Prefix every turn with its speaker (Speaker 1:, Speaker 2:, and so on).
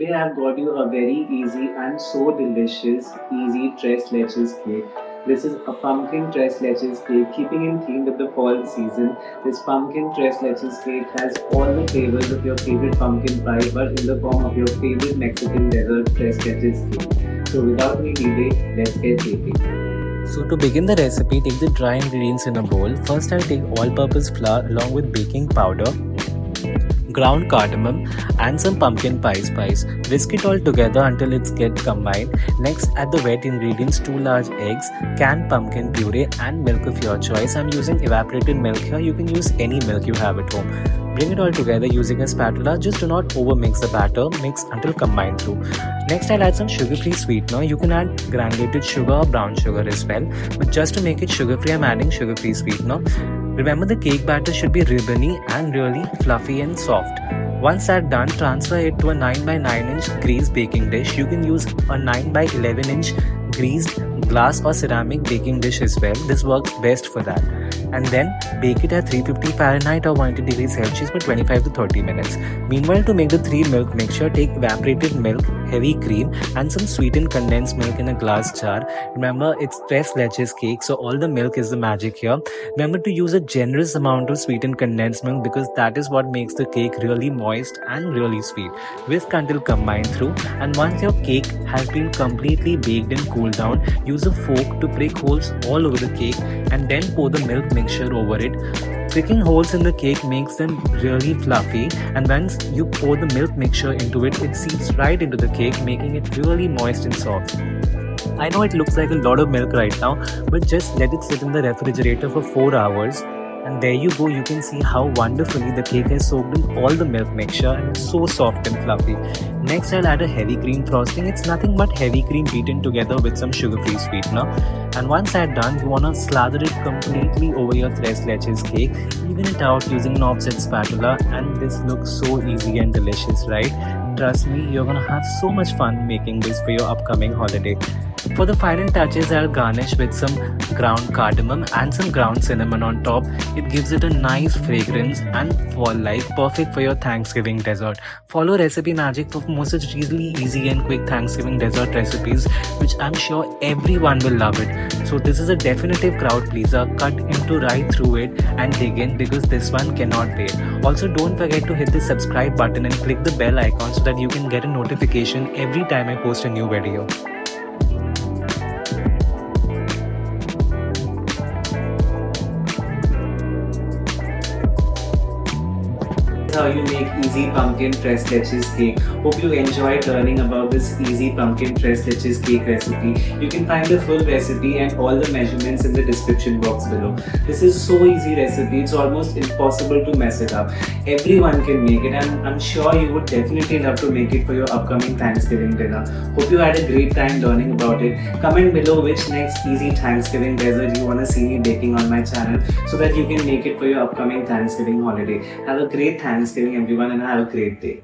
Speaker 1: Today I've got you a very easy and so delicious, easy tres leches cake. This is a pumpkin tres leches cake, keeping in theme with the fall season. This pumpkin tres leches cake has all the flavors of your favorite pumpkin pie, but in the form of your favorite Mexican dessert tres leches cake. So without any delay, let's get baking.
Speaker 2: So to begin the recipe, take the dry ingredients in a bowl. First I'll take all-purpose flour along with baking powder, ground cardamom and some pumpkin pie spice. Whisk it all together until it's get combined. Next add the wet ingredients, 2 large eggs, canned pumpkin puree and milk of your choice. I'm using evaporated milk here. You can use any milk you have at home. Bring it all together using a spatula. Just do not over mix the batter. Mix until combined through. Next I'll add some sugar-free sweetener. You can add granulated sugar or brown sugar as well. But just to make it sugar-free, I'm adding sugar-free sweetener. Remember, the cake batter should be ribbony and really fluffy and soft. Once that's done, transfer it to a 9 by 9 inch greased baking dish. You can use a 9 by 11 inch greased glass or ceramic baking dish as well. This works best for that. And then bake it at 350 Fahrenheit or 180 degrees Celsius for 25 to 30 minutes. Meanwhile, to make the 3 milk mixture, take evaporated milk, heavy cream and some sweetened condensed milk in a glass jar. Remember, it's tres leches cake, so all the milk is the magic here. Remember to use a generous amount of sweetened condensed milk because that is what makes the cake really moist and really sweet. Whisk until combined through, and once your cake has been completely baked and cooled down, use a fork to prick holes all over the cake and then pour the milk mixture over it. Pricking holes in the cake makes them really fluffy, and once you pour the milk mixture into it, it seeps right into the cake, making it really moist and soft. I know it looks like a lot of milk right now, but just let it sit in the refrigerator for 4 hours. And there you go, you can see how wonderfully the cake has soaked in all the milk mixture and it's so soft and fluffy. Next I'll add a heavy cream frosting. It's nothing but heavy cream beaten together with some sugar-free sweetener. And once that's done, you wanna slather it completely over your tres leches cake. Even it out using an offset spatula, and this looks so easy and delicious, right? Trust me, you're gonna have so much fun making this for your upcoming holiday. For the final touches, I'll garnish with some ground cardamom and some ground cinnamon on top. It gives it a nice fragrance and fall-like, perfect for your Thanksgiving dessert. Follow Recipe Magic for more such really easy and quick Thanksgiving dessert recipes, which I'm sure everyone will love it. So this is a definitive crowd pleaser. Cut into right through it and dig in because this one cannot wait. Also, don't forget to hit the subscribe button and click the bell icon so that you can get a notification every time I post a new video.
Speaker 1: How you make easy pumpkin tres leches cake. Hope you enjoyed learning about this easy pumpkin tres leches cake recipe. You can find the full recipe and all the measurements in the description box below. This is so easy recipe, it's almost impossible to mess it up. Everyone can make it, and I'm sure you would definitely love to make it for your upcoming Thanksgiving dinner. Hope you had a great time learning about it. Comment below which next easy Thanksgiving dessert you want to see me baking on my channel so that you can make it for your upcoming Thanksgiving holiday. Have a great Thanksgiving everyone, and have a great day.